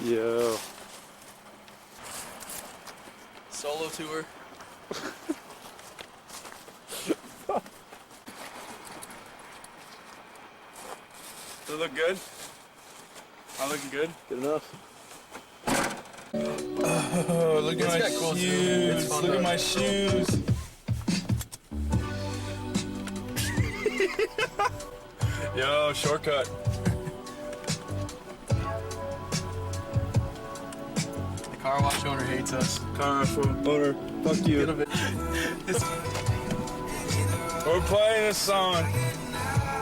Yo. Solo tour. Does it look good? Am I looking good? Good enough. Oh, look at my cool shoes. Look at my shoes. Yo, shortcut. The car wash owner hates us. Car owner, fuck you. We're playing this song.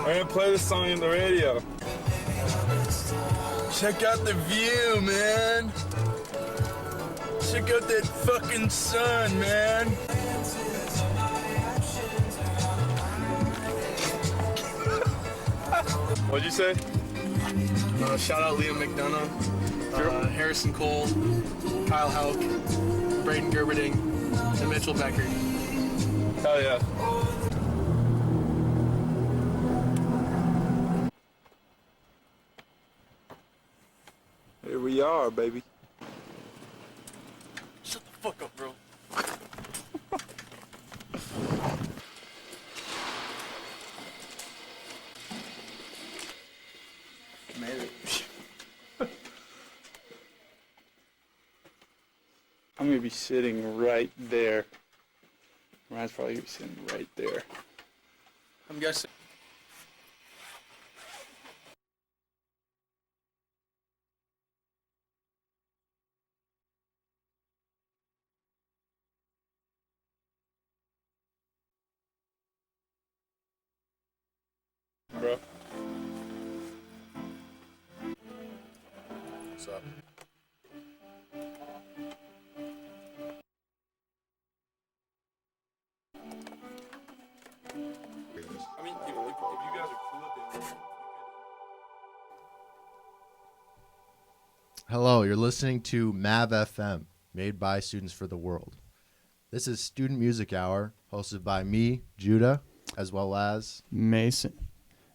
We're gonna play this song on the radio. Check out the view, man. Check out that fucking sun, man. What'd you say? Shout out Liam McDonough, Harrison Cole, Kyle Hauk, Braden Gerberding, and Mitchell Becker. Hell yeah. Here we are, baby. Shut the fuck up, bro. Made it. I'm gonna be sitting right there. Ryan's probably gonna be sitting right there. I'm guessing. Bro. What's up? I mean, if you guys are cool with it. Hello, you're listening to MAV FM, made by Students for the World. This is Student Music Hour, hosted by me, Judah, as well as Mason.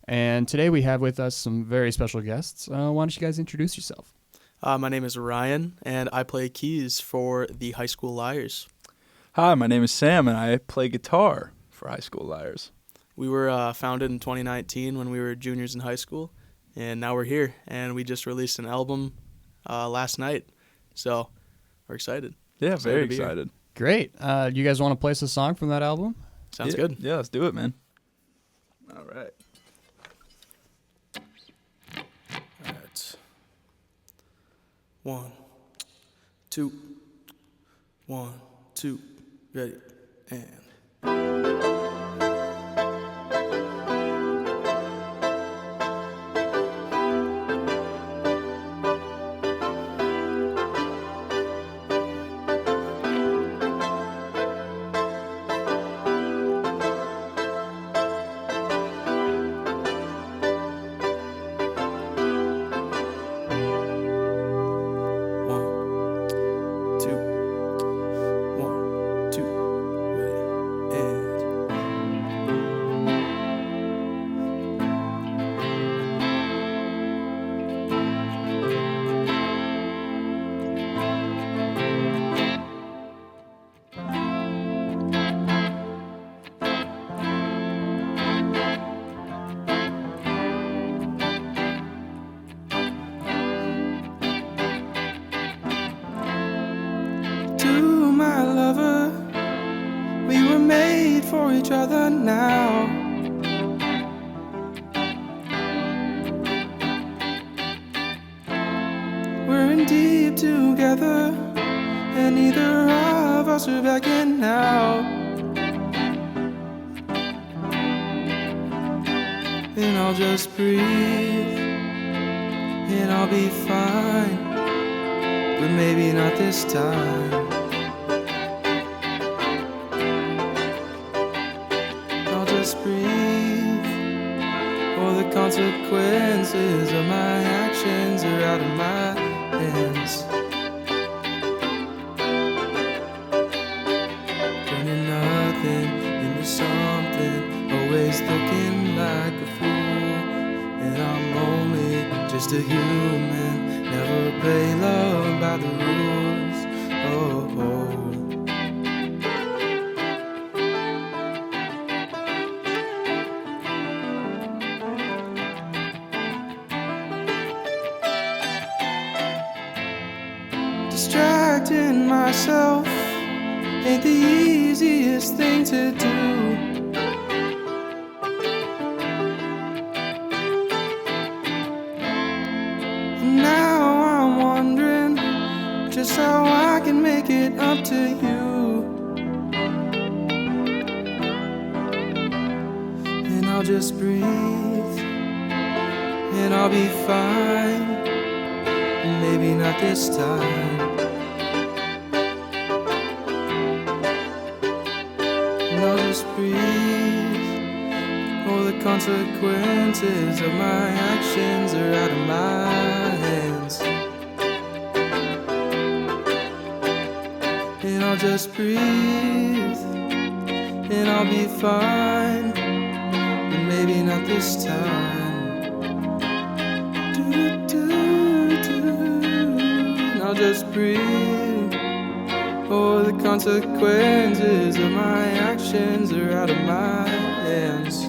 And today we have with us some very special guests. Why don't you guys introduce yourself? My name is Ryan, and I play keys for the High School Liars. Hi, my name is Sam, and I play guitar for High School Liars. We were founded in 2019 when we were juniors in high school, and now we're here, and we just released an album last night, so we're excited. Yeah, Excited very to be here. excited. Great. You guys want to play us a song from that album? Sounds Yeah, good. Yeah, let's do it, man. All right. All right. 1, 2, 1, 2, ready, and... My lover, we were made for each other now. We're in deep together, and neither of us are backing now. And I'll just breathe, and I'll be fine, but maybe not this time. Just breathe, or the consequences of my actions are out of my hands. Turning nothing into something, always looking like a fool. And I'm only just a human, never play love by the rules. Oh, oh. Distracting myself ain't the easiest thing to do. And now I'm wondering just how I can make it up to you. And I'll just breathe, and I'll be fine. Maybe not this time. And I'll just breathe. Oh, the consequences of my actions are out of my hands. And I'll just breathe, and I'll be fine. But maybe not this time. I'll just breathe. Oh, the consequences of my actions are out of my hands.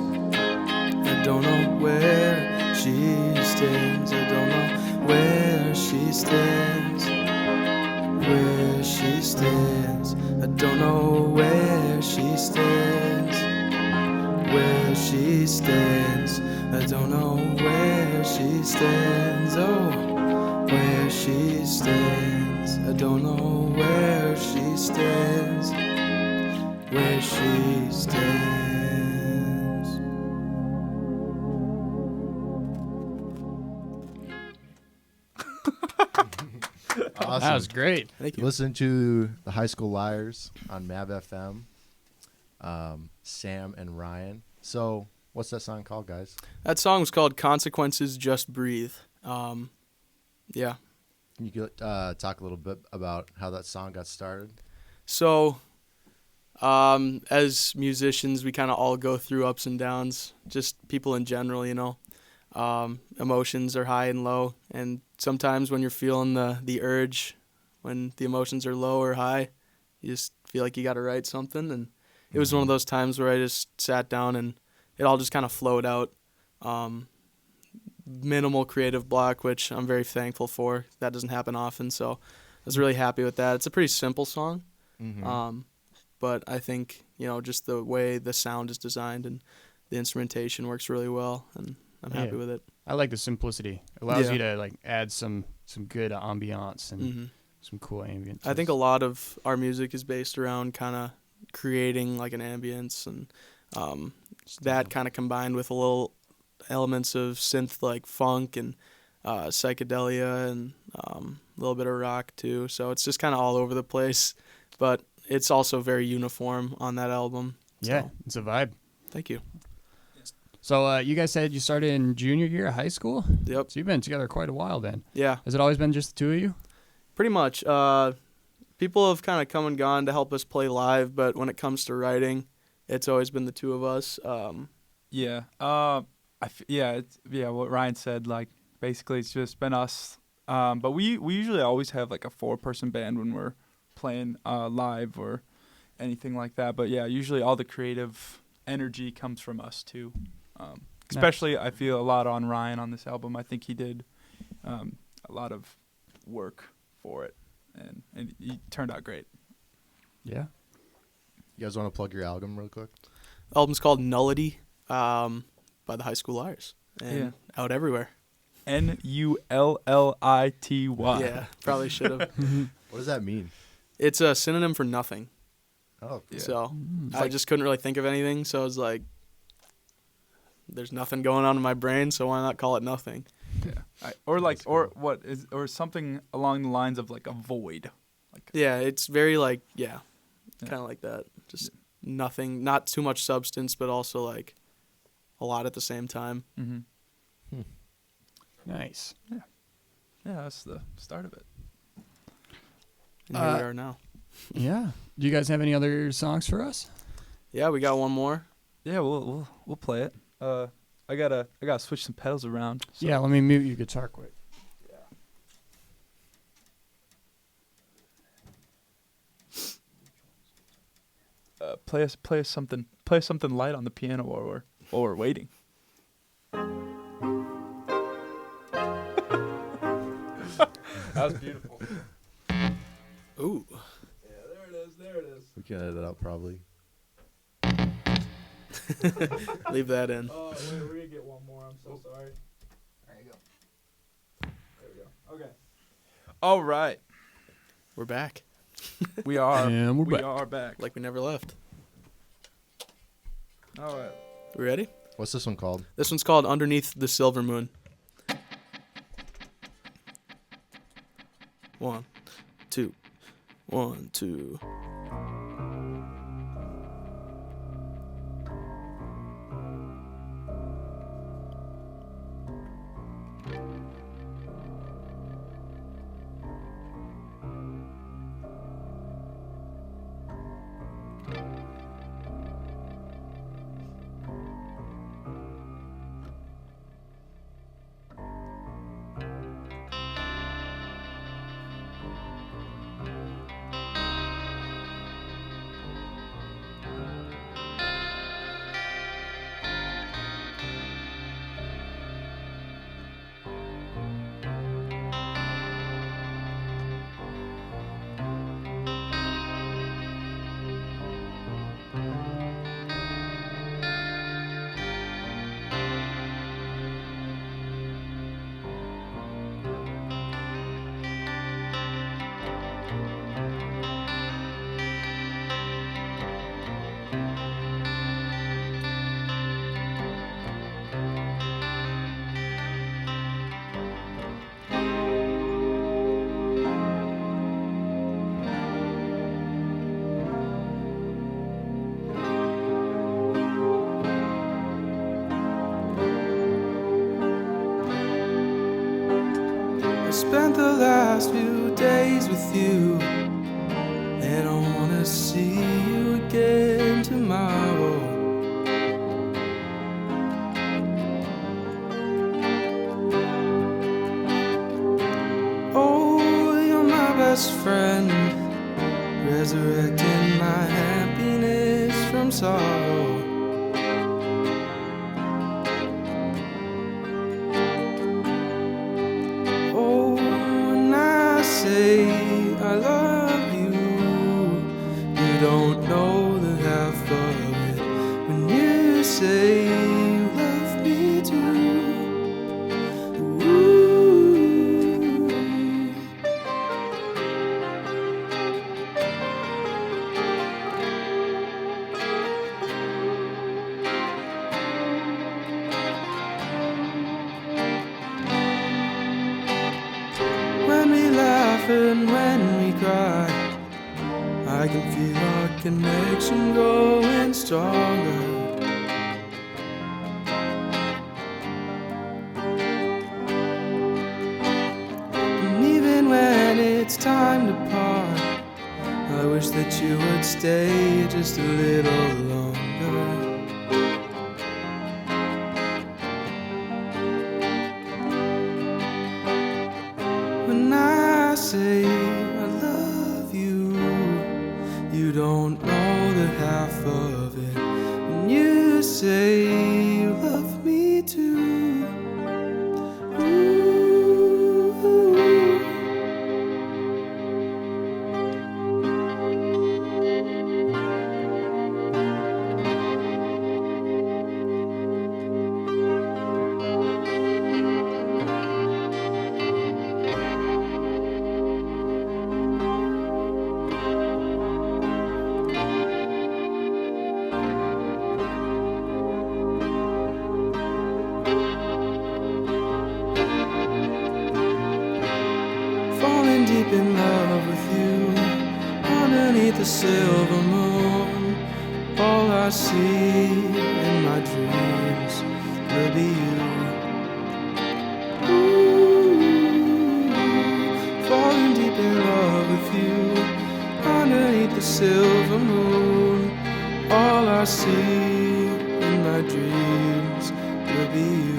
I don't know where she stands. I don't know where she stands. Where she stands. I don't know where she stands. Where she stands. I don't know where she stands. Oh. Where she stands, I don't know where she stands, where she stands. Awesome. That was great. Thank you. Listen to the High School Liars on Mav FM. Sam and Ryan. So, what's that song called, guys? That song was called Consequences Just Breathe. Yeah. Can you talk a little bit about how that song got started? So, as musicians, we kind of all go through ups and downs, just people in general, you know. Emotions are high and low, and sometimes when you're feeling the urge, when the emotions are low or high, you just feel like you got to write something. And it was one of those times where I just sat down and it all just kind of flowed out. Minimal creative block, which I'm very thankful for. That doesn't happen often, so I was really happy with that. It's a pretty simple song, but I think, you know, just the way the sound is designed and the instrumentation works really well, and I'm happy with it. I like the simplicity. It allows Yeah. you to like add some good ambiance and some cool ambience. I think a lot of our music is based around kind of creating like an ambience, and that kind of combined with a little elements of synth like funk and psychedelia and a little bit of rock too. So it's just kind of all over the place, but it's also very uniform on that album. Yeah, So, it's a vibe. thank you. So you guys said you started in junior year of high school? Yep. So you've been together quite a while then. Yeah, Has it always been just the two of you? pretty much. People have kind of come and gone to help us play live, but when it comes to writing, it's always been the two of us. Yeah. What Ryan said, like, basically it's just been us. But we usually always have, like, a 4-person band when we're playing live or anything like that. But, yeah, usually all the creative energy comes from us, too. Especially, I feel a lot on Ryan on this album. I think he did a lot of work for it, and he turned out great. Yeah. You guys want to plug your album real quick? The album's called Nullity by the High School Liars, and out everywhere. Nullity. Yeah, probably should have. What does that mean? It's a synonym for nothing. Oh, Yeah. So I just couldn't really think of anything. So I was like, there's nothing going on in my brain, so why not call it nothing? Yeah. Or something along the lines of like a void. Like Yeah, it's very like, kind of like that. Just nothing, not too much substance, but also like a lot at the same time. Mm-hmm. Nice. Yeah, that's the start of it. And here we are now. Yeah. Do you guys have any other songs for us? Yeah, we got one more. Yeah, we'll play it. I gotta switch some pedals around. So. Yeah, let me mute your guitar quick. play us something light on the piano while we're waiting. That was beautiful. Ooh. Yeah, there it is. We can edit it out probably. Leave that in. Oh, wait, we're gonna get one more. I'm so sorry. There you go. There we go. Okay. All right. We're back. We are. And we're we back. are back. Like we never left. All right. We ready? What's this one called? This one's called Underneath the Silver Moon. 1, 2, 1, 2. Spent the last few days with you, and I wanna see you again tomorrow. Oh, you're my best friend, resurrecting my happiness from sorrow. Say I love you, you don't know the half of it. When you say you love me too, ooh. When we laugh and when we cry, I can feel our connection growing stronger. And even when it's time to part, I wish that you would stay just a little longer. When I say I love you, you don't know the half of it. When you say you love me too, ooh. Falling deep in love with you, underneath the silver moon. All I see in my dreams will be you. Ooh, falling deep in love with you, underneath the silver moon. All I see in my dreams will be you.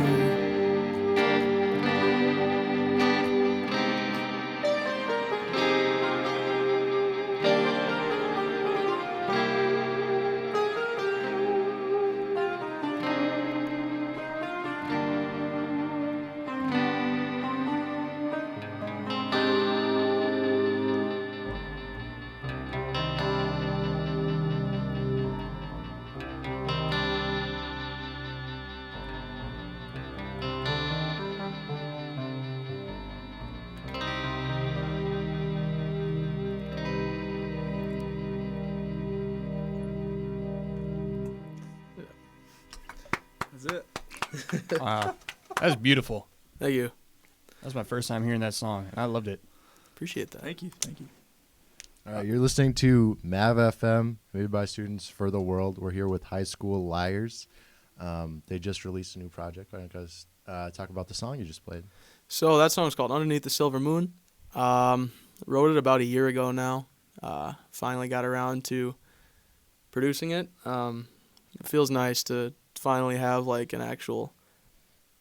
Wow. That was beautiful. Thank you. That was my first time hearing that song, and I loved it. Appreciate that. Thank you. All right, you're listening to Mav FM, made by students for the world. We're here with High School Liars. They just released a new project. Why don't you guys talk about the song you just played? So that song's called Underneath the Silver Moon. Wrote it about a year ago now. Finally got around to producing it. It feels nice to finally have like an actual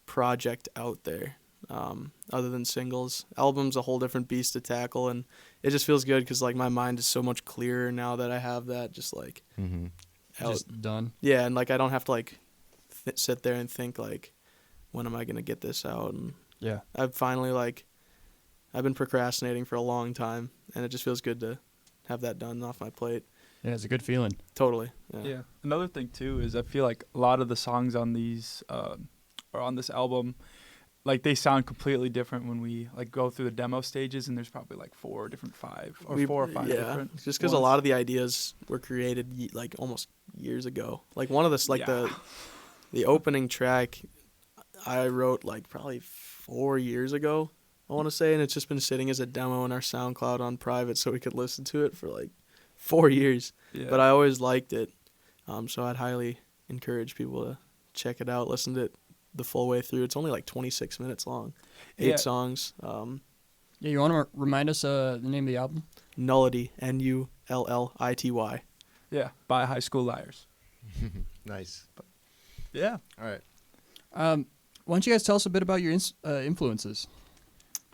project out there, other than singles. Album's a whole different beast to tackle, and it just feels good because like my mind is so much clearer now that I have that just like out. Just done. Yeah, and like I don't have to like sit there and think like, when am I gonna get this out? And Yeah. I've finally like, I've been procrastinating for a long time, and it just feels good to have that done off my plate. Yeah, it's a good feeling. Totally. Yeah. Another thing too is I feel like a lot of the songs on these or on this album, like they sound completely different when we like go through the demo stages, and there's probably like 4 or 5 different. Just because a lot of the ideas were created like almost years ago. Like one of the like the opening track I wrote like probably 4 years ago, I want to say, and it's just been sitting as a demo in our SoundCloud on private so we could listen to it for like 4 years. Yeah. But I always liked it, so I'd highly encourage people to check it out, listen to it the full way through. It's only like 26 minutes long, 8 songs. Yeah, you want to remind us the name of the album? Nullity, Nullity. Yeah, by High School Liars. Nice. Yeah. All right. Why don't you guys tell us a bit about your influences?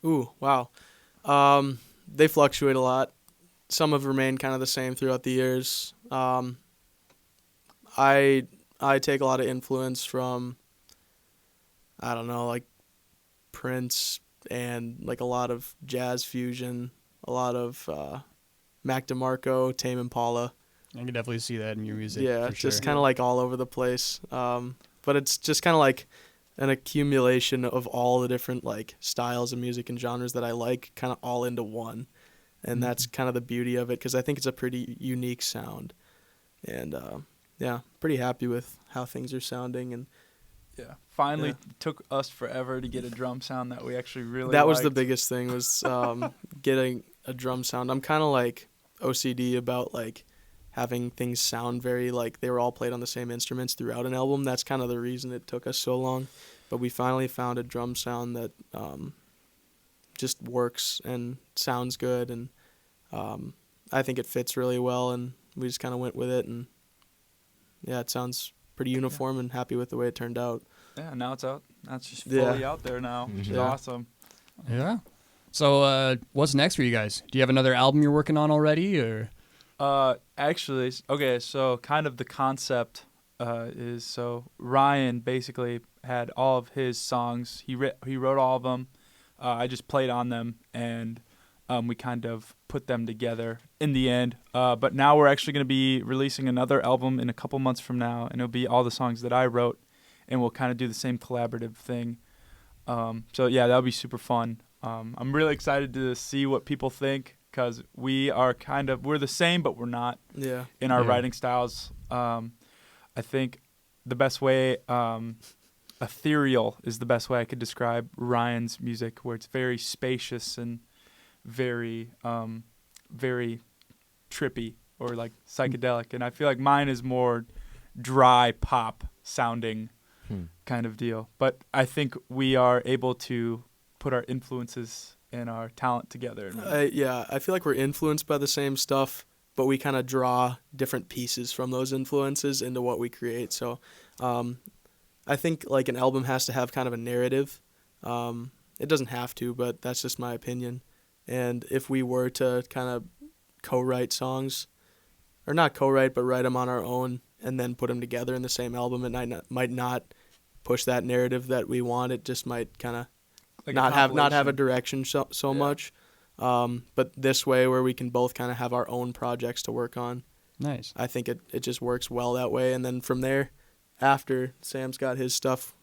Ooh, wow. They fluctuate a lot. Some have remained kind of the same throughout the years. I take a lot of influence from, I don't know, like Prince and like a lot of jazz fusion, a lot of Mac DeMarco, Tame Impala. I can definitely see that in your music. Yeah, for just sure. kind of like all over the place. But it's just kind of like an accumulation of all the different like styles of music and genres that I like, kind of all into one. And that's kind of the beauty of it, because I think it's a pretty unique sound. And yeah, pretty happy with how things are sounding. And Yeah. Finally took us forever to get a drum sound that we actually really that was the liked. biggest thing, was getting a drum sound. I'm kind of like OCD about like having things sound very like they were all played on the same instruments throughout an album. That's kind of the reason it took us so long. But we finally found a drum sound that just works and sounds good, and I think it fits really well, and we just kind of went with it, and yeah, it sounds pretty uniform, and happy with the way it turned out. Yeah, now it's out. Now it's just fully out there now, which is awesome. Yeah. So what's next for you guys? Do you have another album you're working on already, or? Actually, okay, so kind of the concept is, so Ryan basically had all of his songs. He wrote all of them. I just played on them, and we kind of put them together in the end. But now we're actually going to be releasing another album in a couple months from now, and it'll be all the songs that I wrote, and we'll kind of do the same collaborative thing. So yeah, that'll be super fun. I'm really excited to see what people think, because we're the same, but we're not in our writing styles. I think the best way, ethereal is the best way I could describe Ryan's music, where it's very spacious and very, very trippy or like psychedelic. And I feel like mine is more dry pop sounding kind of deal. But I think we are able to put our influences and our talent together. I feel like we're influenced by the same stuff, but we kind of draw different pieces from those influences into what we create. So I think like an album has to have kind of a narrative. It doesn't have to, but that's just my opinion. And if we were to kind of co-write songs, or not co-write, but write them on our own and then put them together in the same album, it might not push that narrative that we want. It just might kind of Like not have a direction so much. But this way, where we can both kind of have our own projects to work on. Nice. I think it just works well that way. And then from there, after Sam's got his stuff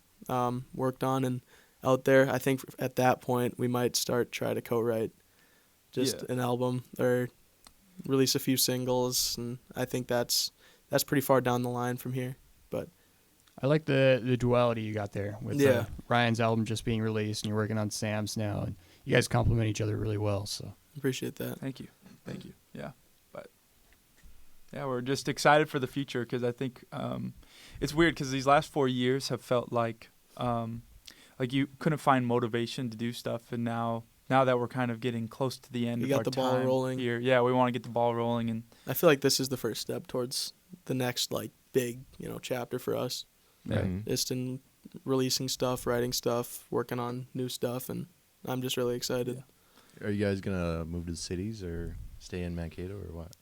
worked on and out there, I think at that point we might try to co-write an album or release a few singles. And I think that's pretty far down the line from here. But I like the duality you got there with Yeah. Ryan's album just being released, and you're working on Sam's now, and you guys complement each other really well. So Appreciate that. Thank you. Yeah, but yeah, we're just excited for the future because I think it's weird because these last 4 years have felt like you couldn't find motivation to do stuff, and now that we're kind of getting close to the end You of got our the ball time rolling. here, yeah, we want to get the ball rolling, and I feel like this is the first step towards the next like big, chapter for us. yeah. Mhm. Just in releasing stuff, writing stuff, working on new stuff, and I'm just really excited. Are you guys gonna move to the cities or stay in Mankato or what?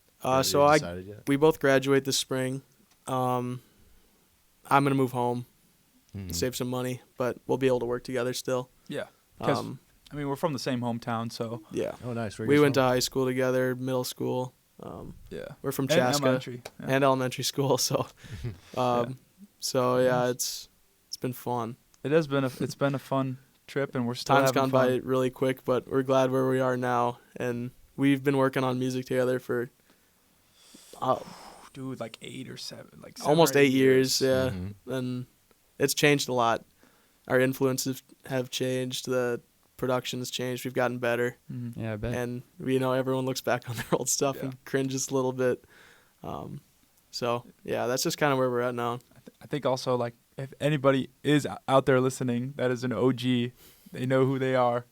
So Have you decided yet? we both graduate this spring. I'm gonna move home, Mhm. save some money, but we'll be able to work together still. Yeah. 'Cause, Um, I mean, we're from the same hometown, so yeah. Oh, nice. Where We you went to from? high school together, middle school. yeah. We're from And Chaska elementary. Yeah. and elementary school, so so yeah, it's been fun. It's been a fun trip, and we're still Time's having gone fun. by really quick, but we're glad where we are now, and we've been working on music together for Dude, like 8 or 7, like 7 almost or 8 years, yeah, Mhm. and it's changed a lot. Our influences have changed, the production's changed, we've gotten better, Mhm. yeah, I bet. and everyone looks back on their old stuff Yeah. and cringes a little bit. So yeah, that's just kind of where we're at now. I think also, like, if anybody is out there listening that is an OG, they know who they are.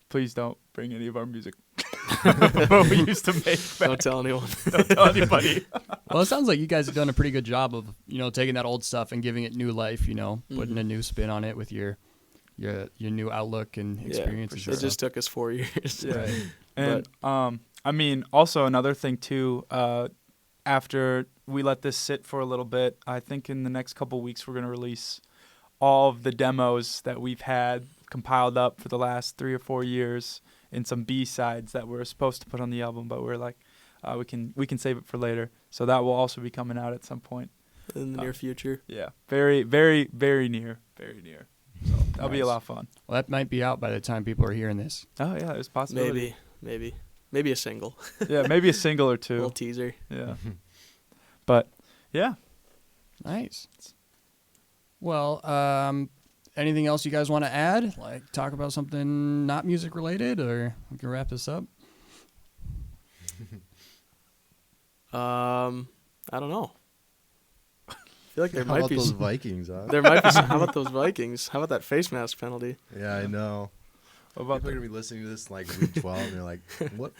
Please don't bring any of our music. What we used to make back. Don't tell anyone. Don't tell anybody. Well, it sounds like you guys have done a pretty good job of taking that old stuff and giving it new life. Putting a new spin on it with your new outlook and experiences. It just took us 4 years. Yeah. And I mean, also another thing too. After we let this sit for a little bit, I think in the next couple weeks we're gonna release all of the demos that we've had compiled up for the last 3 or 4 years, and some B-sides that we're supposed to put on the album, but we're like, we can save it for later. So that will also be coming out at some point. In the near future. Yeah, very, very, very near, very near. So that'll be a Nice. lot of fun. Well, that might be out by the time people are hearing this. Oh yeah, there's a possibility. Maybe a single. Yeah, maybe a single or A little two. teaser. Yeah, but yeah. Nice. Well, anything else you guys want to add? Like talk about something not music related, or we can wrap this up. I don't know. I feel like there How might about be those some, Vikings, huh? there might be some, how about those Vikings? How about that face mask penalty? Yeah, I know. What about People are the, gonna be listening to this like week 12, and they're like, "What?"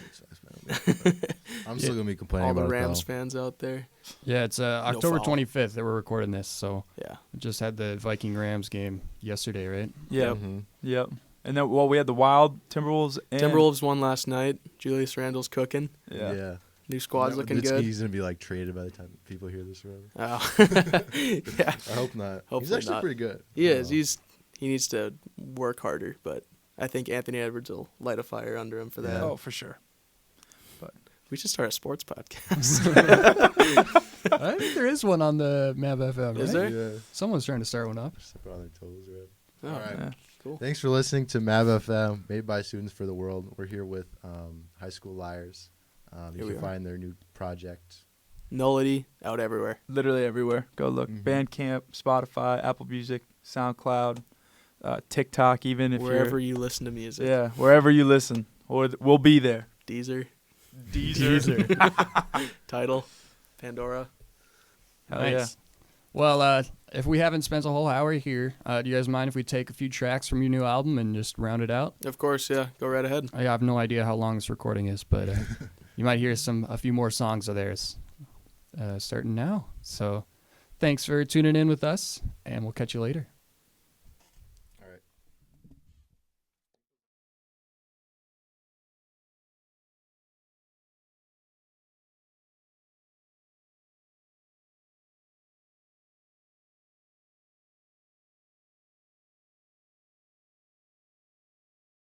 But I'm still gonna be complaining All the about Rams it. Though. fans out there. Yeah, it's October foul. 25th that we're recording this, so Yeah. we just had the Viking Rams game yesterday, right? yeah, Mhm. yep. And then we had the Wild Timberwolves. And, Timberwolves won last night. Julius Randle's cooking. Yeah. New squad's looking good. He's gonna be like traded by the time people hear this. Or whatever. Oh. Yeah. I hope not. He's Hopefully actually not. pretty good. He is. He needs to work harder, but I think Anthony Edwards will light a fire under him for that. Yeah. Oh, for sure. We should start a sports podcast. I think there is one on the Mav FM, right? Is there? Yeah. Someone's trying to start one up. Step on their toes, right? Oh, All right. Yeah. cool. Thanks for listening to Mav FM, made by students for the world. We're here with High School Liars. Here You we can are. find their new project. Nullity out everywhere. Literally everywhere. Go look. Mhm. Bandcamp, Spotify, Apple Music, SoundCloud, TikTok, even if Wherever you're. you listen to music. Yeah, wherever you listen, we'll be there. Deezer, Deezer. Tidal, Pandora. Hell Nice. yeah. Well, if we haven't spent a whole hour here, do you guys mind if we take a few tracks from your new album and just round it out? Of course, yeah. Go right ahead. I have no idea how long this recording is, but you might hear a few more songs of theirs starting now. So thanks for tuning in with us, and we'll catch you later.